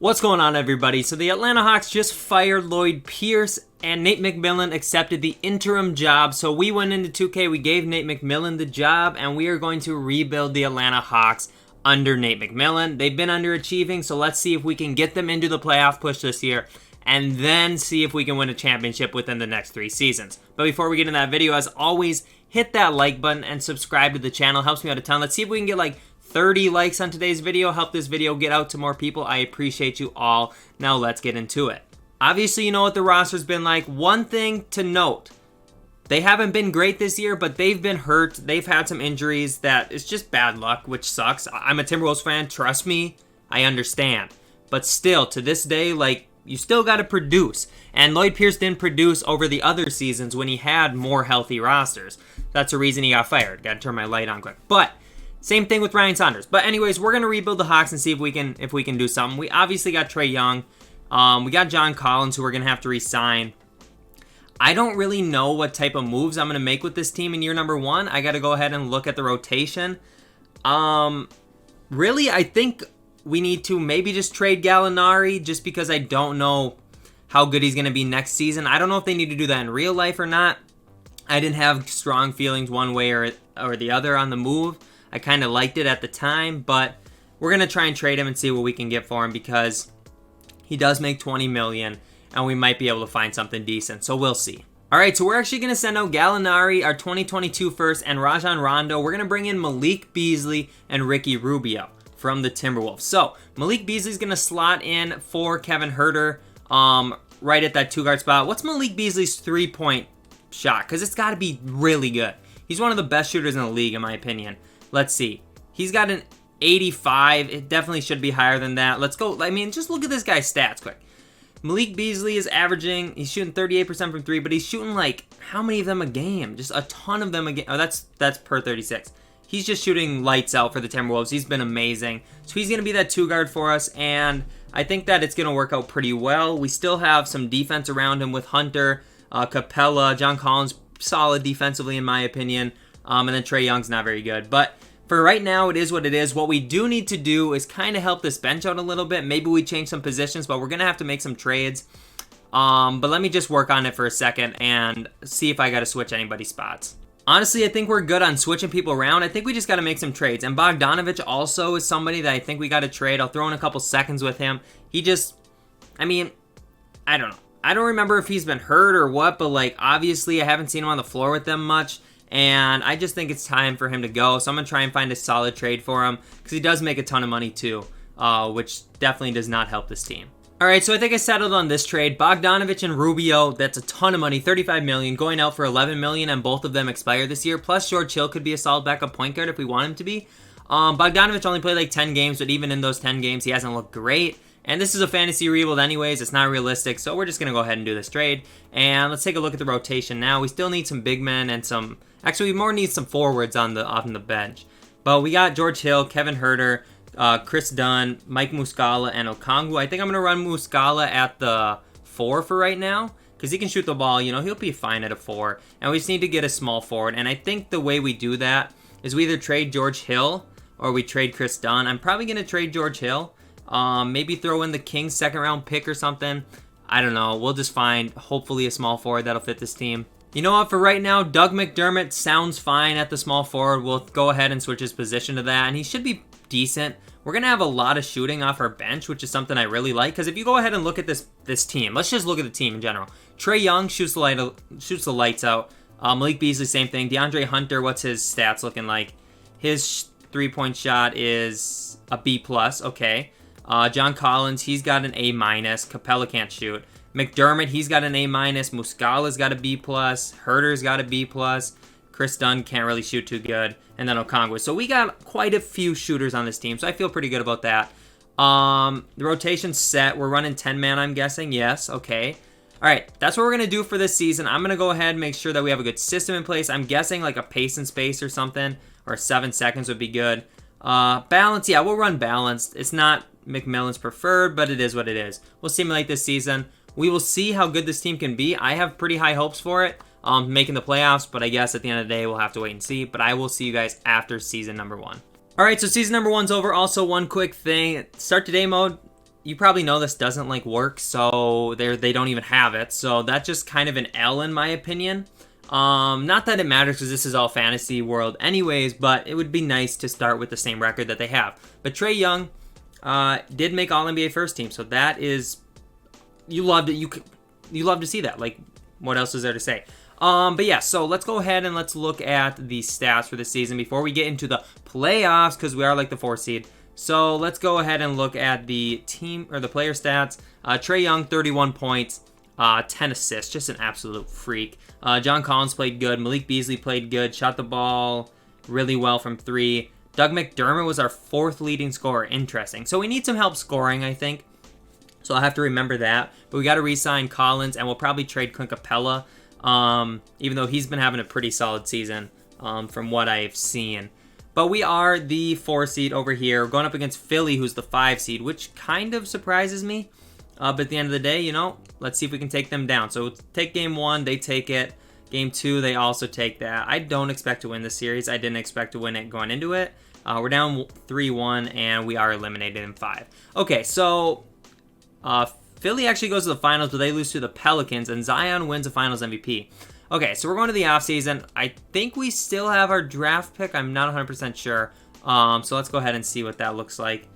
What's going on, everybody? So the Atlanta Hawks just fired Lloyd Pierce, and Nate McMillan accepted the interim job. So we went into 2K, we gave Nate McMillan the job, and we are going to rebuild the Atlanta Hawks under Nate McMillan. They've been underachieving, so let's see if we can get them into the playoff push this year, and then see if we can win a championship within the next 3 seasons. But before we get into that video, as always, hit that like button and subscribe to the channel. Helps me out a ton. Let's see if we can get like 30 likes on today's video. Help this video get out to more people. I appreciate you all. Now let's get into it. Obviously, you know what the roster's been like. One thing to note, they haven't been great this year, but they've been hurt. They've had some injuries that is just bad luck, which sucks. I'm a Timberwolves fan. Trust me, I understand. But still, to this day, like, you still got to produce. And Lloyd Pierce didn't produce over the other seasons when he had more healthy rosters. That's the reason he got fired. Got to turn my light on quick. But same thing with Ryan Saunders. But anyways, we're going to rebuild the Hawks and see if we can do something. We obviously got Trae Young. We got John Collins, who we're going to have to re-sign. I don't really know what type of moves I'm going to make with this team in year number 1. I got to go ahead and look at the rotation. Really, I think we need to maybe just trade Gallinari, just because I don't know how good he's going to be next season. I don't know if they need to do that in real life or not. I didn't have strong feelings one way or the other on the move. I kind of liked it at the time, but we're going to try and trade him and see what we can get for him, because he does make $20 million, and we might be able to find something decent, so we'll see. All right, so we're actually going to send out Gallinari, our 2022 first, and Rajon Rondo. We're going to bring in Malik Beasley and Ricky Rubio from the Timberwolves. So Malik Beasley's going to slot in for Kevin Huerter right at that 2-guard spot. What's Malik Beasley's 3-point shot? Because it's got to be really good. He's one of the best shooters in the league, in my opinion. Let's see. He's got an 85. It definitely should be higher than that. Let's go. I mean, just look at this guy's stats quick. Malik Beasley is averaging, he's shooting 38% from 3, but he's shooting like, how many of them a game? Just a ton of them a game. Oh, that's per 36. He's just shooting lights out for the Timberwolves. He's been amazing. So he's going to be that 2-guard for us, and I think that it's going to work out pretty well. We still have some defense around him with Hunter, Capella, John Collins, solid defensively in my opinion. And then Trae Young's not very good. But for right now, it is what it is. What we do need to do is kind of help this bench out a little bit. Maybe we change some positions, but we're going to have to make some trades. But let me just work on it for a second and see if I got to switch anybody's spots. Honestly, I think we're good on switching people around. I think we just got to make some trades. And Bogdanovich also is somebody that I think we got to trade. I'll throw in a couple seconds with him. He just, I mean, I don't know. I don't remember if he's been hurt or what, but like, obviously I haven't seen him on the floor with them much. And I just think it's time for him to go. So I'm going to try and find a solid trade for him, because he does make a ton of money too, which definitely does not help this team. All right, so I think I settled on this trade. Bogdanovich and Rubio, that's a ton of money, $35 million, going out for $11 million, and both of them expire this year. Plus, George Hill could be a solid backup point guard if we want him to be. Bogdanovich only played like 10 games, but even in those 10 games, he hasn't looked great. And this is a fantasy rebuild anyways. It's not realistic, so we're just going to go ahead and do this trade. And let's take a look at the rotation now. We still need some big men and some... Actually, we more need some forwards on the bench. But we got George Hill, Kevin Huerter, Chris Dunn, Mike Muscala, and Okongwu. I think I'm going to run Muscala at the 4 for right now, because he can shoot the ball. You know, he'll be fine at a 4. And we just need to get a small forward. And I think the way we do that is we either trade George Hill or we trade Chris Dunn. I'm probably going to trade George Hill. Maybe throw in the Kings 2nd-round pick or something. I don't know. We'll just find, hopefully, a small forward that'll fit this team. You know what? For right now, Doug McDermott sounds fine at the small forward. We'll go ahead and switch his position to that, and he should be decent. We're going to have a lot of shooting off our bench, which is something I really like, because if you go ahead and look at this team, let's just look at the team in general. Trae Young shoots the lights out. Malik Beasley, same thing. DeAndre Hunter, what's his stats looking like? His 3-point shot is a B+, okay. John Collins, he's got an A-. Capella can't shoot. McDermott, he's got an A-. Muscala's got a B+. Huerter's got a B+. Chris Dunn can't really shoot too good. And then Okongwu. So we got quite a few shooters on this team, so I feel pretty good about that. The rotation's set. We're running 10-man, I'm guessing. Yes, okay. All right, that's what we're going to do for this season. I'm going to go ahead and make sure that we have a good system in place. I'm guessing like a pace and space or something, or 7 seconds would be good. Balance, yeah, we'll run balanced. It's not McMillan's preferred, but it is what it is. We'll simulate this season. We will see how good this team can be. I have pretty high hopes for it, making the playoffs, but I guess at the end of the day, we'll have to wait and see. But I will see you guys after season number 1. All right, so season number 1's over. Also, one quick thing. Start today mode, you probably know this doesn't like work, so they don't even have it. So that's just kind of an L in my opinion. Not that it matters because this is all fantasy world anyways, but it would be nice to start with the same record that they have. But Trae Young did make All-NBA first team, so that is, you love to see that. Like, what else is there to say? But yeah, so let's go ahead and let's look at the stats for the season before we get into the playoffs, because we are like the 4th seed. So let's go ahead and look at the team or the player stats. Trae Young, 31 points, 10 assists, just an absolute freak. John Collins played good. Malik Beasley played good. Shot the ball really well from 3. Doug McDermott was our 4th leading scorer. Interesting. So we need some help scoring, I think. So I'll have to remember that. But we got to re-sign Collins, and we'll probably trade Clint Capella, even though he's been having a pretty solid season from what I've seen. But we are the 4 seed over here, going up against Philly, who's the 5 seed, which kind of surprises me. But at the end of the day, you know, let's see if we can take them down. So take game 1, they take it. Game 2, they also take that. I don't expect to win this series. I didn't expect to win it going into it. We're down 3-1, and we are eliminated in 5. Okay, so Philly actually goes to the finals, but they lose to the Pelicans, and Zion wins the finals MVP. Okay, so we're going to the offseason. I think we still have our draft pick. I'm not 100% sure. So let's go ahead and see what that looks like.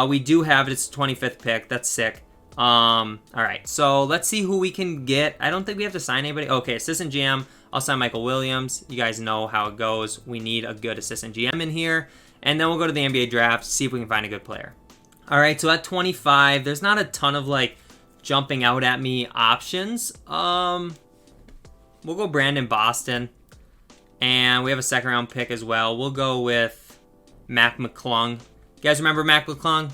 We do have it. It's the 25th pick. That's sick. All right, so let's see who we can get. I don't think we have to sign anybody. Okay, assistant GM. I'll sign Michael Williams. You guys know how it goes. We need a good assistant GM in here. And then we'll go to the NBA draft, see if we can find a good player. All right, so at 25, there's not a ton of, like, jumping out at me options. We'll go Brandon Boston. And we have a 2nd-round pick as well. We'll go with Mac McClung. You guys remember Mac McClung?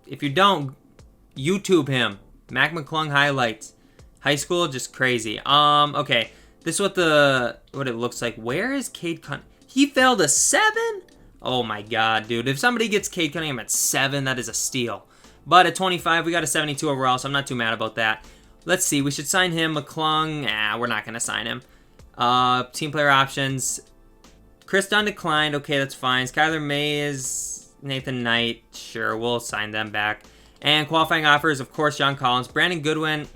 If you don't, YouTube him. Mac McClung highlights. High school, just crazy. Okay. This is what it looks like. Where is Cade Cunningham? He fell to 7? Oh my god, dude. If somebody gets Cade Cunningham at 7, that is a steal. But at 25, we got a 72 overall, so I'm not too mad about that. Let's see. We should sign him. McClung. We're not going to sign him. Team player options. Chris Dunn declined. Okay, that's fine. Skylar Mays, Nathan Knight. Sure, we'll sign them back. And qualifying offers, of course, John Collins. Brandon Goodwin.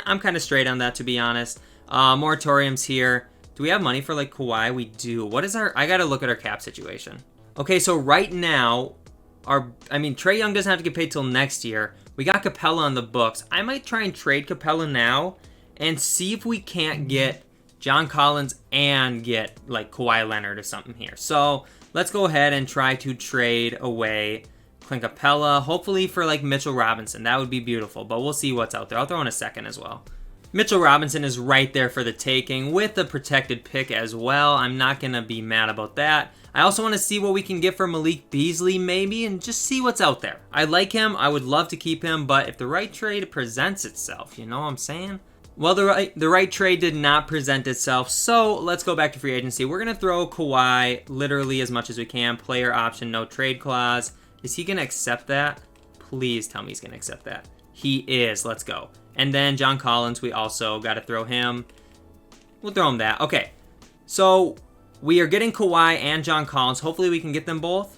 I'm kind of straight on that, to be honest. Moratoriums here. Do we have money for, like, Kawhi? We do. What is our... I got to look at our cap situation. Okay, so right now, Trae Young doesn't have to get paid till next year. We got Capella on the books. I might try and trade Capella now and see if we can't get John Collins and get, like, Kawhi Leonard or something here. So let's go ahead and try to trade away Clint Capella, hopefully for, like, Mitchell Robinson. That would be beautiful, but we'll see what's out there. I'll throw in a 2nd as well. Mitchell Robinson is right there for the taking with the protected pick as well. I'm not going to be mad about that. I also want to see what we can get for Malik Beasley maybe and just see what's out there. I like him. I would love to keep him, but if the right trade presents itself, you know what I'm saying? Well, the right trade did not present itself, so let's go back to free agency. We're going to throw Kawhi literally as much as we can. Player option, no trade clause. Is he going to accept that? Please tell me he's going to accept that. He is. Let's go. And then John Collins, we also got to throw him. We'll throw him that. Okay. So we are getting Kawhi and John Collins. Hopefully we can get them both.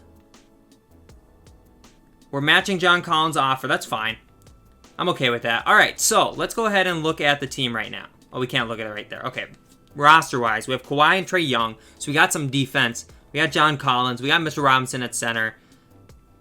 We're matching John Collins' offer. That's fine. I'm okay with that. All right. So let's go ahead and look at the team right now. Oh, we can't look at it right there. Okay. Roster-wise, we have Kawhi and Trae Young. So we got some defense. We got John Collins. We got Mr. Robinson at center.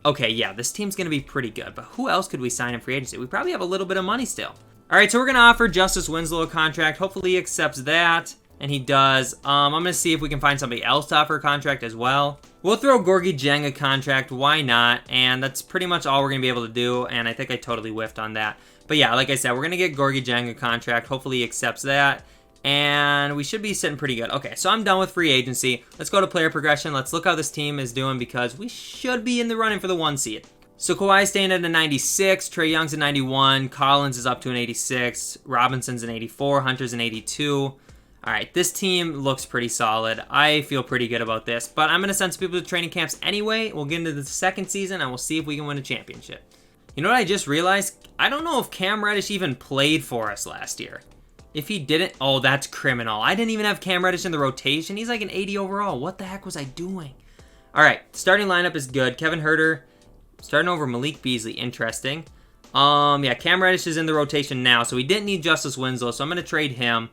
Okay, yeah, this team's going to be pretty good, but who else could we sign in free agency? We probably have a little bit of money still. All right, so we're going to offer Justice Winslow a contract. Hopefully he accepts that, and he does. I'm going to see if we can find somebody else to offer a contract as well. We'll throw Gorgie Jang a contract. Why not? And that's pretty much all we're going to be able to do, and I think I totally whiffed on that. But yeah, like I said, we're going to get Gorgie Jang a contract. Hopefully he accepts that, and we should be sitting pretty good. Okay, so I'm done with free agency. Let's go to player progression. Let's look how this team is doing because we should be in the running for the 1 seed. So Kawhi's staying at a 96, Trae Young's a 91, Collins is up to an 86, Robinson's an 84, Hunter's an 82. All right, this team looks pretty solid. I feel pretty good about this, but I'm going to send some people to training camps anyway. We'll get into the 2nd season, and we'll see if we can win a championship. You know what I just realized? I don't know if Cam Reddish even played for us last year. If he didn't, oh, that's criminal. I didn't even have Cam Reddish in the rotation. He's like an 80 overall. What the heck was I doing? All right, starting lineup is good. Kevin Huerter Starting over Malik Beasley. Interesting. Yeah, Cam Reddish is in the rotation now, so we didn't need Justice Winslow, so I'm going to trade him.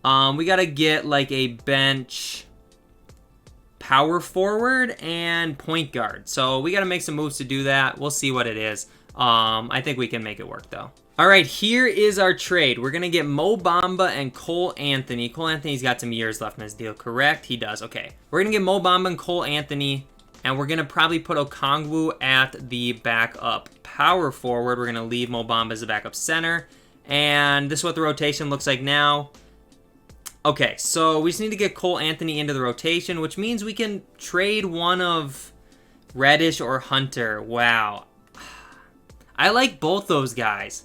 We got to get like a bench power forward and point guard. So we got to make some moves to do that. We'll see what it is. I think we can make it work though. All right, here is our trade. We're going to get Mo Bamba and Cole Anthony. Cole Anthony's got some years left in his deal, correct? He does, okay. We're going to get Mo Bamba and Cole Anthony, and we're going to probably put Okongwu at the backup power forward. We're going to leave Mo Bamba as the backup center, and this is what the rotation looks like now. Okay, so we just need to get Cole Anthony into the rotation, which means we can trade one of Reddish or Hunter. Wow. I like both those guys.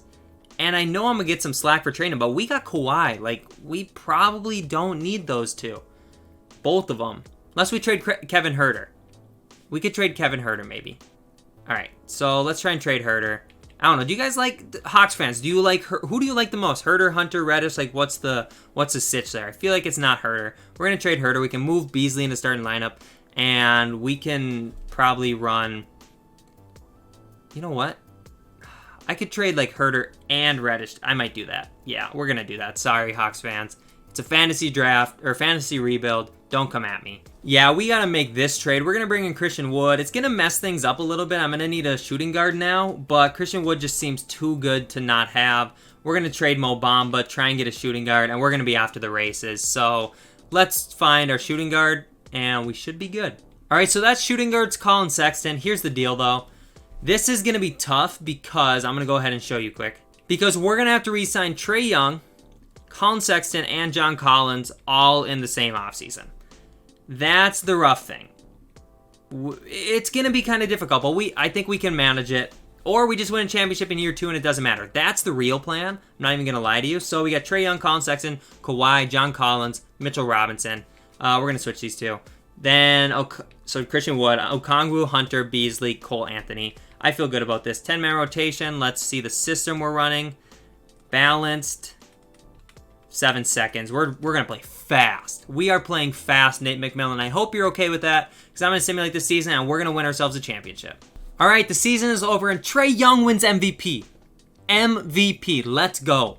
And I know I'm going to get some slack for trading, but we got Kawhi. Like, we probably don't need those two. Both of them. Unless we trade Kevin Huerter. We could trade Kevin Huerter, maybe. All right, so let's try and trade Huerter. I don't know. Do you guys like Hawks fans? Do you like who do you like the most? Huerter, Hunter, Reddish? Like, what's the sitch there? I feel like it's not Huerter. We're going to trade Huerter. We can move Beasley into starting lineup, and we can probably run... You know what? I could trade like Huerter and Reddish. I might do that. Yeah, we're going to do that. Sorry, Hawks fans. It's a fantasy draft or fantasy rebuild. Don't come at me. Yeah, we got to make this trade. We're going to bring in Christian Wood. It's going to mess things up a little bit. I'm going to need a shooting guard now, but Christian Wood just seems too good to not have. We're going to trade Mo Bamba, try and get a shooting guard, and we're going to be after the races. So let's find our shooting guard, and we should be good. All right, so that's shooting guards, Colin Sexton. Here's the deal, though. This is going to be tough because I'm going to go ahead and show you quick. Because we're going to have to re-sign Trae Young, Colin Sexton, and John Collins all in the same offseason. That's the rough thing. It's going to be kind of difficult, but I think we can manage it. Or we just win a championship in year 2 and it doesn't matter. That's the real plan. I'm not even going to lie to you. So we got Trae Young, Colin Sexton, Kawhi, John Collins, Mitchell Robinson. We're going to switch these two. Then, so Christian Wood, Okongwu, Hunter, Beasley, Cole Anthony. I feel good about this. 10-man rotation. Let's see the system we're running. Balanced. 7 seconds. We're going to play fast. We are playing fast, Nate McMillan. I hope you're okay with that because I'm going to simulate the season and we're going to win ourselves a championship. All right, the season is over and Trae Young wins MVP. MVP. Let's go.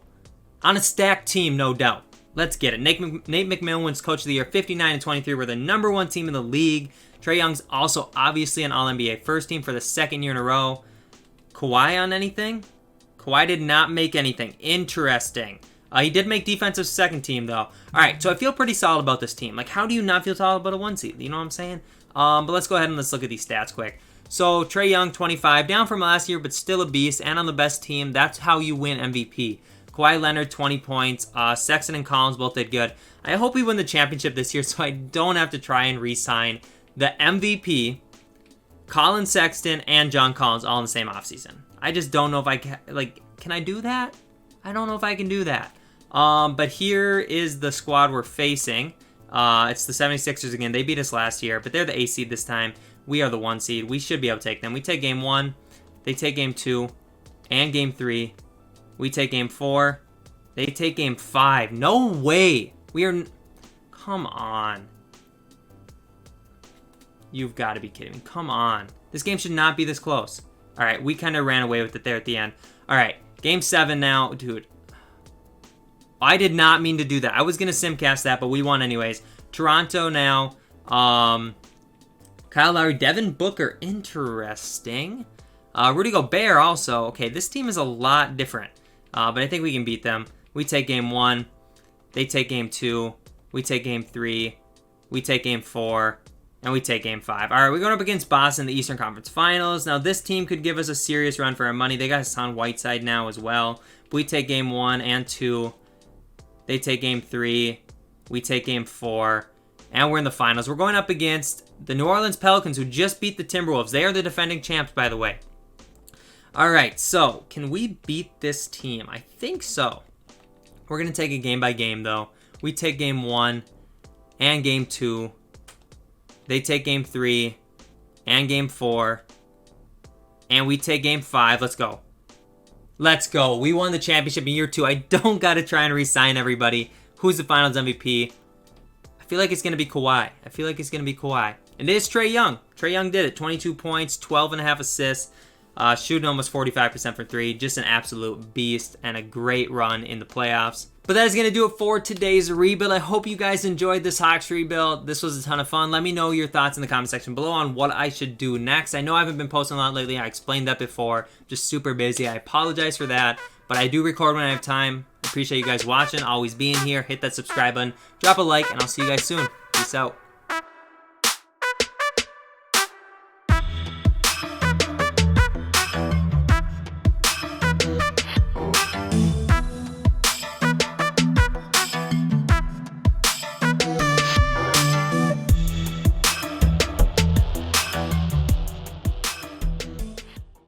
On a stacked team, no doubt. Let's get it. Nate McMillan wins Coach of the Year 59-23. We're the #1 team in the league. Trae Young's also obviously an All-NBA first team for the 2nd year in a row. Kawhi on anything? Kawhi did not make anything. Interesting. He did make defensive 2nd team, though. All right, so I feel pretty solid about this team. Like, how do you not feel solid about a 1 seed? You know what I'm saying? But let's go ahead and let's look at these stats quick. So, Trae Young, 25, down from last year, but still a beast, and on the best team. That's how you win MVP. Kawhi Leonard, 20 points. Sexton and Collins both did good. I hope we win the championship this year so I don't have to try and re-sign the MVP, Colin Sexton, and John Collins all in the same offseason. I just don't know if I can, can I do that? I don't know if I can do that. But here is the squad we're facing. It's the 76ers again. They beat us last year, but they're the A seed this time. We are the 1 seed. We should be able to take them. We take game 1. They take game 2 and game 3. We take game 4. They take game 5. No way. Come on. You've got to be kidding me. Come on. This game should not be this close. All right, we kind of ran away with it there at the end. All right, game 7 now. Dude, I did not mean to do that. I was going to simcast that, but we won anyways. Toronto now. Kyle Lowry, Devin Booker. Interesting. Rudy Gobert also. Okay, this team is a lot different. But I think we can beat them. We take game 1. They take game 2. We take game 3. We take game 4. And we take game 5. All right, we're going up against Boston in the Eastern Conference Finals. Now, this team could give us a serious run for our money. They got Hassan Whiteside now as well. But we take game 1 and 2. They take game 3. We take game 4. And we're in the finals. We're going up against the New Orleans Pelicans, who just beat the Timberwolves. They are the defending champs, by the way. All right, so can we beat this team? I think so. We're going to take it game by game, though. We take game 1 and game 2. They take game 3 and game 4. And we take game 5. Let's go. Let's go. We won the championship in year 2. I don't got to try and re-sign everybody. Who's the finals MVP? I feel like it's going to be Kawhi. It And it is Trae Young. Trae Young did it. 22 points, 12.5 assists, shooting almost 45% from 3. Just an absolute beast and a great run in the playoffs. But that is going to do it for today's rebuild. I hope you guys enjoyed this Hawks rebuild. This was a ton of fun. Let me know your thoughts in the comment section below on what I should do next. I know I haven't been posting a lot lately. I explained that before. Just super busy. I apologize for that. But I do record when I have time. Appreciate you guys watching, always being here. Hit that subscribe button. Drop a like, and I'll see you guys soon. Peace out.